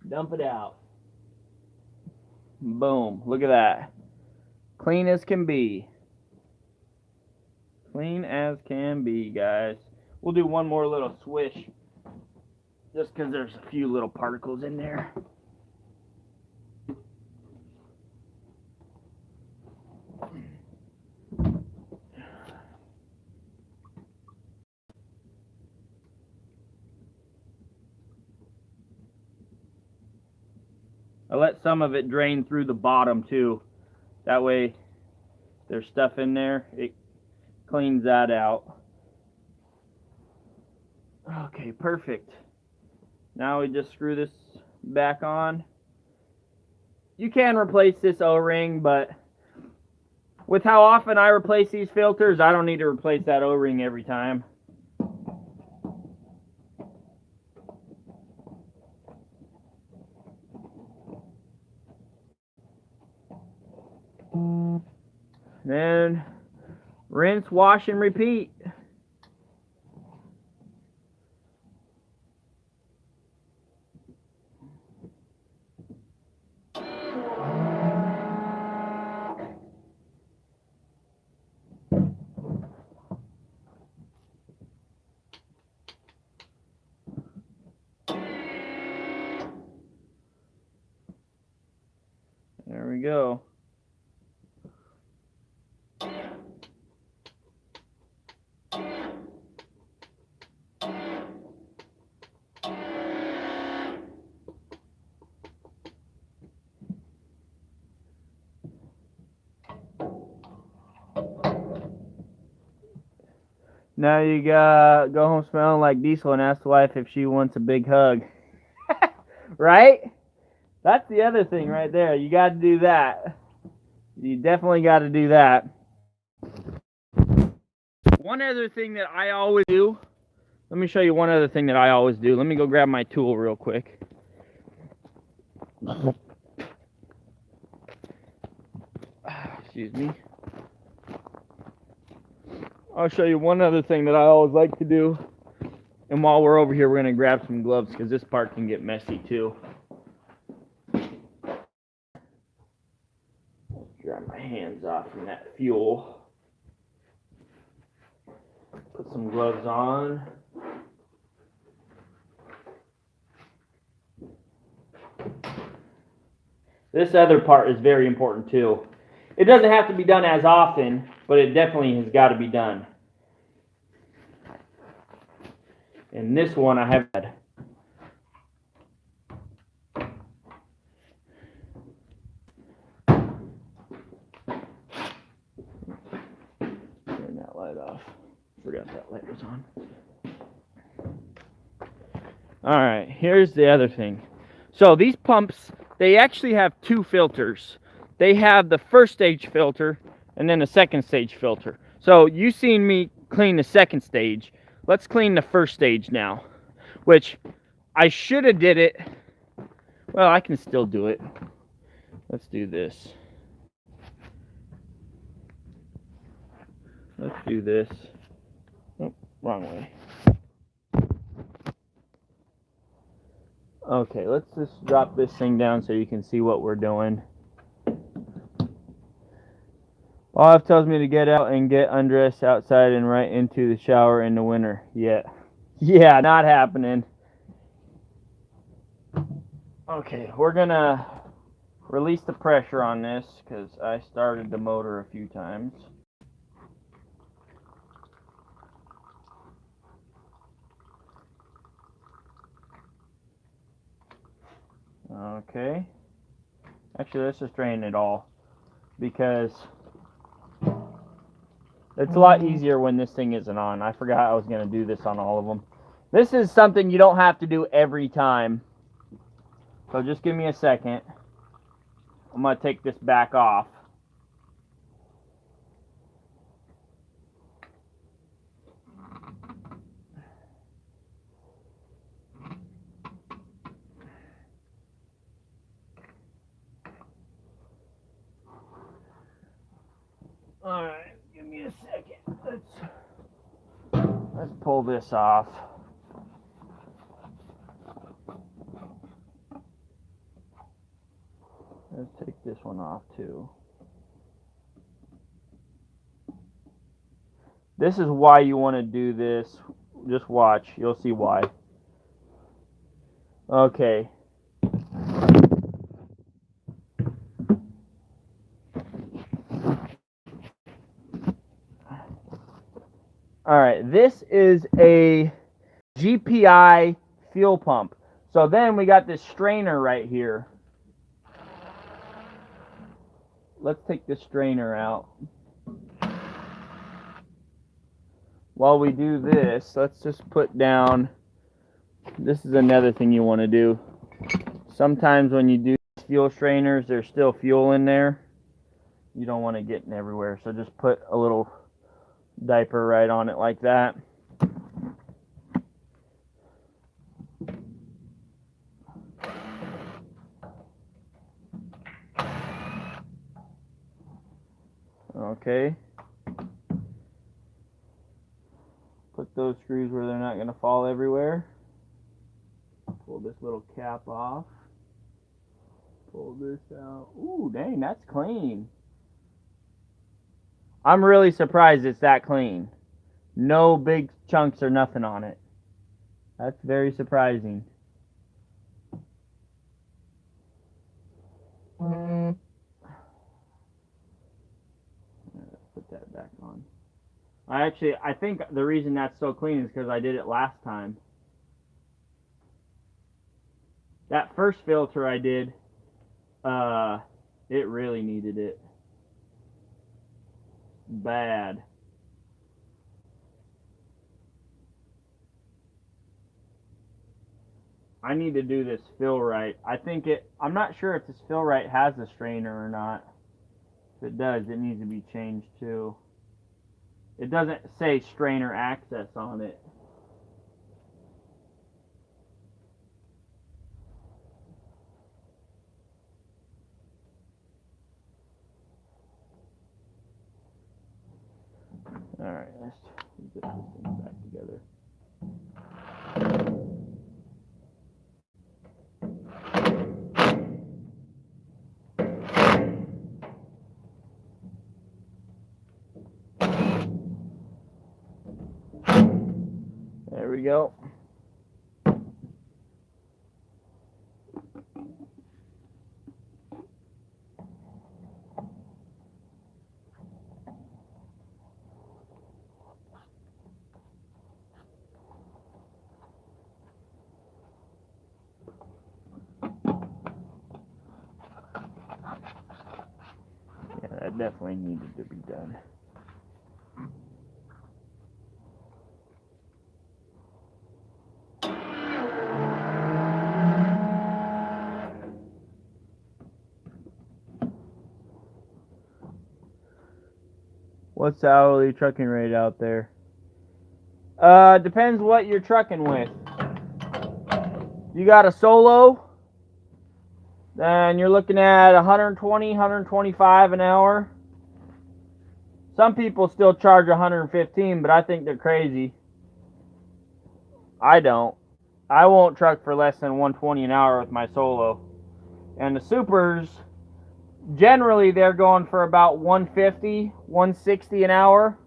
dump it out. Boom. Look at that. Clean as can be. Clean as can be, guys. We'll do one more little swish, just because there's a few little particles in there. I let some of it drain through the bottom too. That way there's stuff in there. It cleans that out. Okay, perfect. Now we just screw this back on. You can replace this O-ring, but with how often I replace these filters, I don't need to replace that O-ring every time. Then rinse, wash, and repeat. There we go. Now you go home smelling like diesel and ask the wife if she wants a big hug. Right? That's the other thing right there. You got to do that. You definitely got to do that. One other thing that I always do. Let me show you one other thing that I always do. Let me go grab my tool real quick. Excuse me. I'll show you one other thing that I always like to do. And while we're over here, we're going to grab some gloves because this part can get messy too. Dry my hands off from that fuel. Put some gloves on. This other part is very important too. It doesn't have to be done as often, but it definitely has got to be done. And this one I have had. Turn that light off. Forgot that light was on. All right, here's the other thing. So these pumps, they actually have two filters. They have the first stage filter and then the second stage filter. So you seen me clean the second stage. Let's clean the first stage now, which I should have did it. Well, I can still do it. Let's do this. Let's do this. Oh, wrong way. Okay, let's just drop this thing down so you can see what we're doing. Olive tells me to get out and get undressed outside and right into the shower in the winter. Yeah, not happening. Okay, we're gonna release the pressure on this because I started the motor a few times. Okay. Actually, let's just drain it all because it's a lot easier when this thing isn't on. I forgot I was going to do this on all of them. This is something you don't have to do every time. So just give me a second. I'm going to take this back off. Alright, give me a second. Let's pull this off. Let's take this one off too. This is why you want to do this. Just watch. You'll see why. Okay. Alright, this is a GPI fuel pump. So then we got this strainer right here. Let's take the strainer out. While we do this, let's just put down, this is another thing you want to do. Sometimes when you do fuel strainers, there's still fuel in there. You don't want to get in everywhere, so just put a little diaper right on it like that. Okay. Put those screws where they're not going to fall everywhere. Pull this little cap off. Pull this out. Ooh, dang, that's clean. I'm really surprised it's that clean. No big chunks or nothing on it. That's very surprising. Let's put that back on. I think the reason that's so clean is because I did it last time. That first filter I did, it really needed it. Bad. I need to do this fill right. I'm not sure if this fill right has a strainer or not. If it does, it needs to be changed too. It doesn't say strainer access on it. Alright, let's get this thing back together. There we go. Yeah, that definitely needed to be done. What's the hourly trucking rate out there? Depends what you're trucking with. You got a solo, then you're looking at 120, 125 an hour. Some people still charge 115, but I think they're crazy. I don't. I won't truck for less than 120 an hour with my solo. And the supers, generally they're going for about 150, 160 an hour.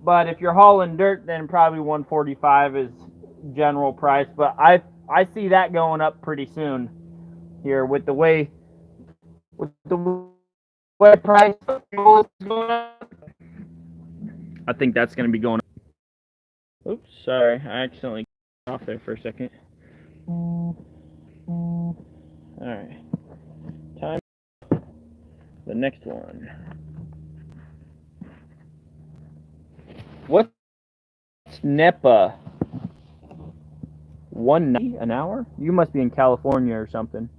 But if you're hauling dirt, then probably 145 is general price. But I see that going up pretty soon here with the way price of fuel is going up. I think that's going to be going up. Oops, sorry, I accidentally got off there for a second. All right, time the next one. What's NEPA? 190 an hour? You must be in California or something.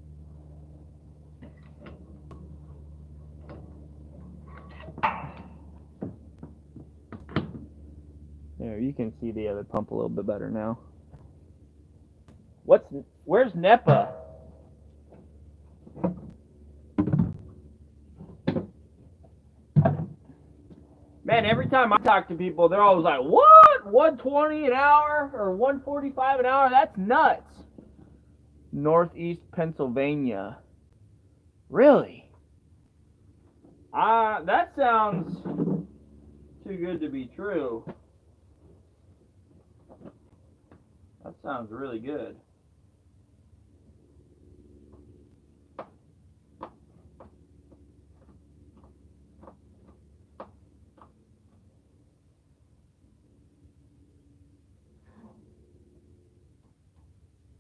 There, you can see the other pump a little bit better now. Where's NEPA? Man, every time I talk to people, they're always like, what? 120 an hour or 145 an hour? That's nuts. Northeast Pennsylvania. Really? That sounds too good to be true. That sounds really good.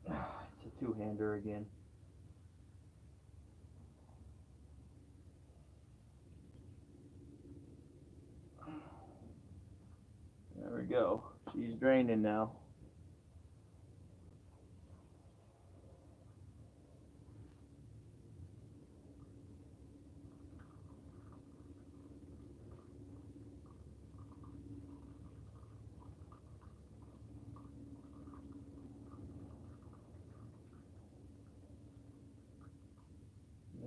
It's a two-hander again. There we go. She's draining now.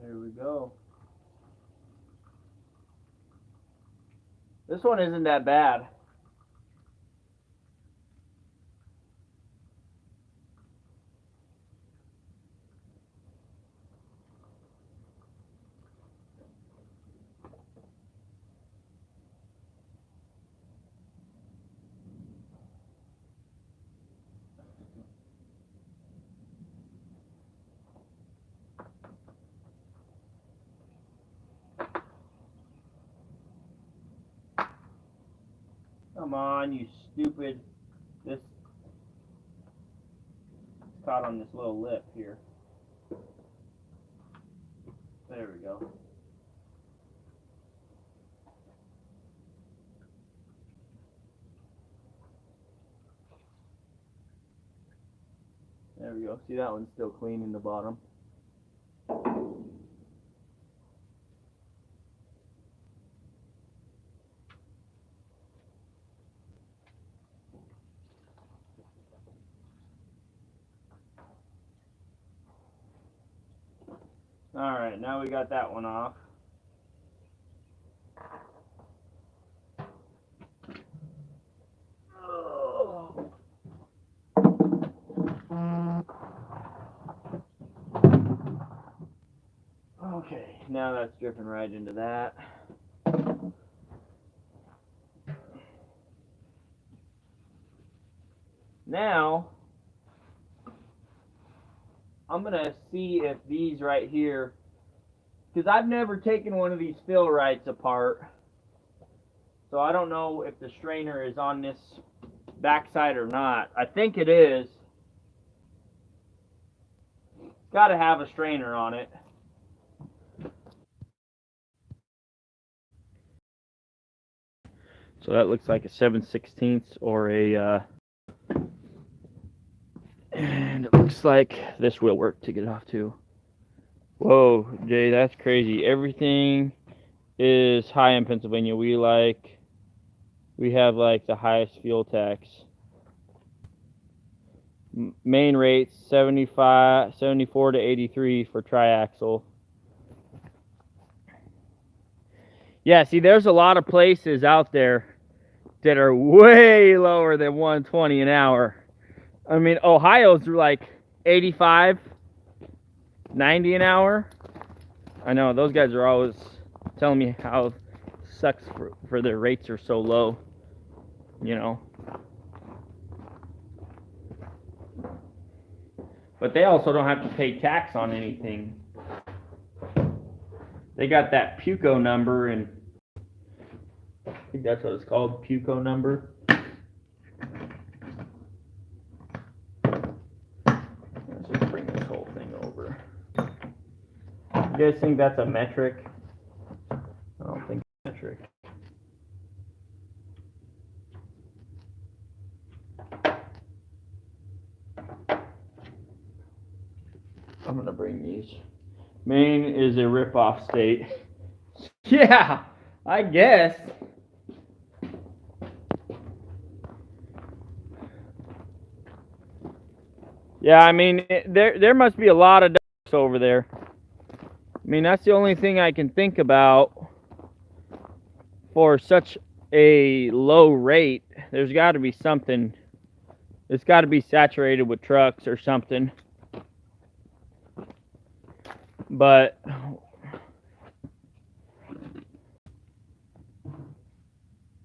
There we go. This one isn't that bad. Come on, you stupid. This caught on this little lip here. There we go. There we go. See, that one's still clean in the bottom. Alright, now we got that one off. Okay, now that's dripping right into that. Now, I'm going to see if these right here, because I've never taken one of these fill rights apart, so I don't know if the strainer is on this backside or not. I think it is. Got to have a strainer on it. So that looks like a 7/16 or a, and it looks like this will work to get it off too. Whoa, Jay, that's crazy. Everything is high in Pennsylvania. We have like the highest fuel tax. Main rates 74 to 83 for triaxle. Yeah, see, there's a lot of places out there that are way lower than 120 an hour. I mean, Ohio's like 85, 90 an hour. I know, those guys are always telling me how it sucks for their rates are so low, you know. But they also don't have to pay tax on anything. They got that PUCO number, and I think that's what it's called, PUCO number. Let's just bring this whole thing over. You guys think that's a metric? I don't think it's a metric. I'm gonna bring these. Maine is a rip-off state. Yeah, I guess. Yeah, I mean, there must be a lot of ducks over there. I mean, that's the only thing I can think about for such a low rate. There's got to be something. It's got to be saturated with trucks or something. But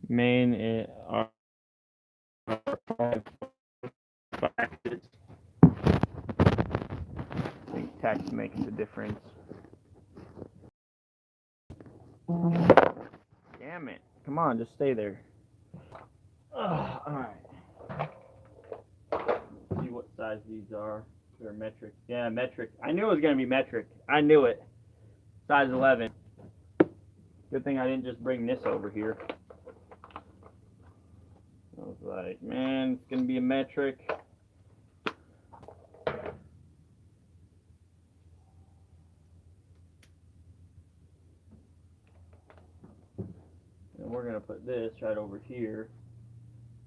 Maine are I think tax makes a difference. Damn it. Come on, just stay there. Alright. See what size these are. They're metric. Yeah, metric. I knew it was going to be metric. I knew it. Size 11. Good thing I didn't just bring this over here. I was like, man, it's going to be a metric. And we're going to put this right over here,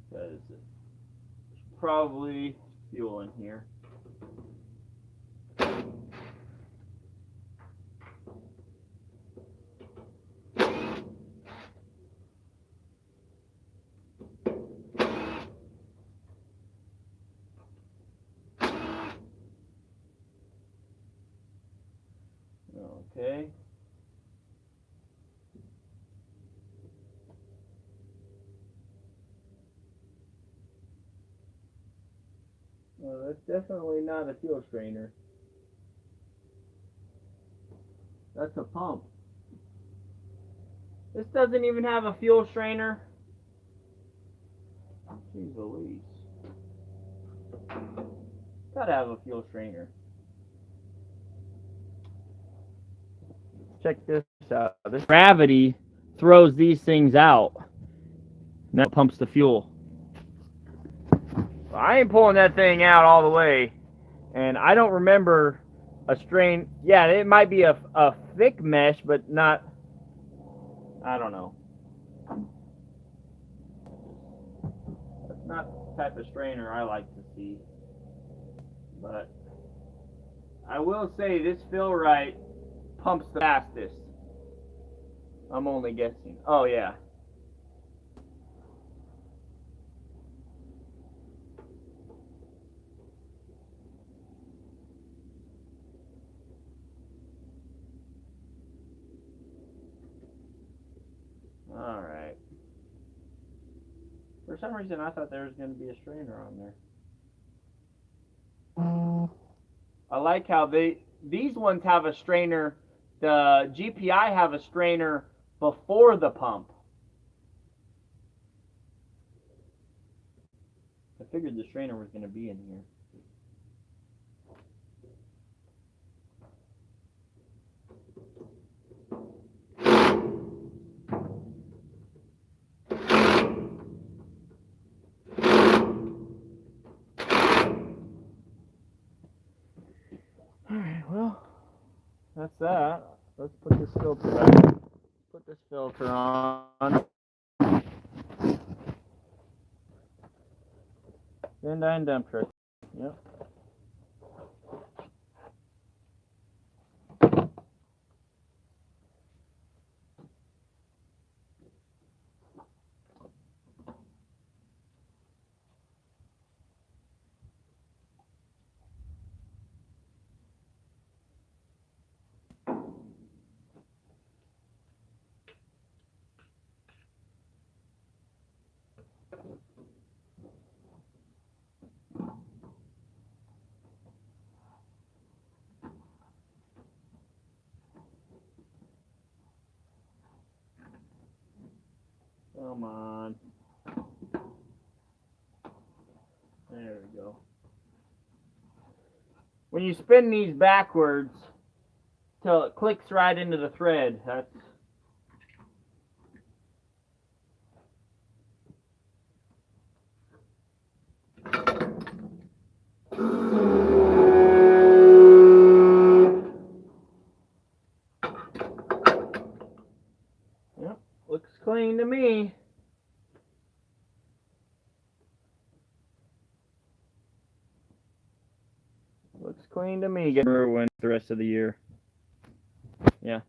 because there's probably fuel in here. Okay. Well, that's definitely not a fuel strainer. That's a pump. This doesn't even have a fuel strainer. Jeez Louise. Gotta have a fuel strainer. Check this out. This gravity throws these things out. And that pumps the fuel. I ain't pulling that thing out all the way. And I don't remember a strain. Yeah, it might be a thick mesh, but not, I don't know. That's not the type of strainer I like to see. But I will say this Fill-Rite pumps the fastest. I'm only guessing. Oh, yeah. Alright. For some reason, I thought there was going to be a strainer on there. I like how these ones have a strainer. The GPI have a strainer before the pump. I figured the strainer was going to be in here. Alright, well, that's that. Let's put this filter back. put this filter on. VANDUYN dump truck. Yep. Come on. There we go. When you spin these backwards till it clicks right into the thread, that's yep, looks clean to me. Looks clean to me. Get ruined the rest of the year. Yeah.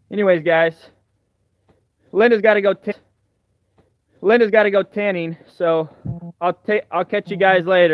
Anyways, guys, Linda's got to go. Linda's got to go tanning, so I'll catch you guys later.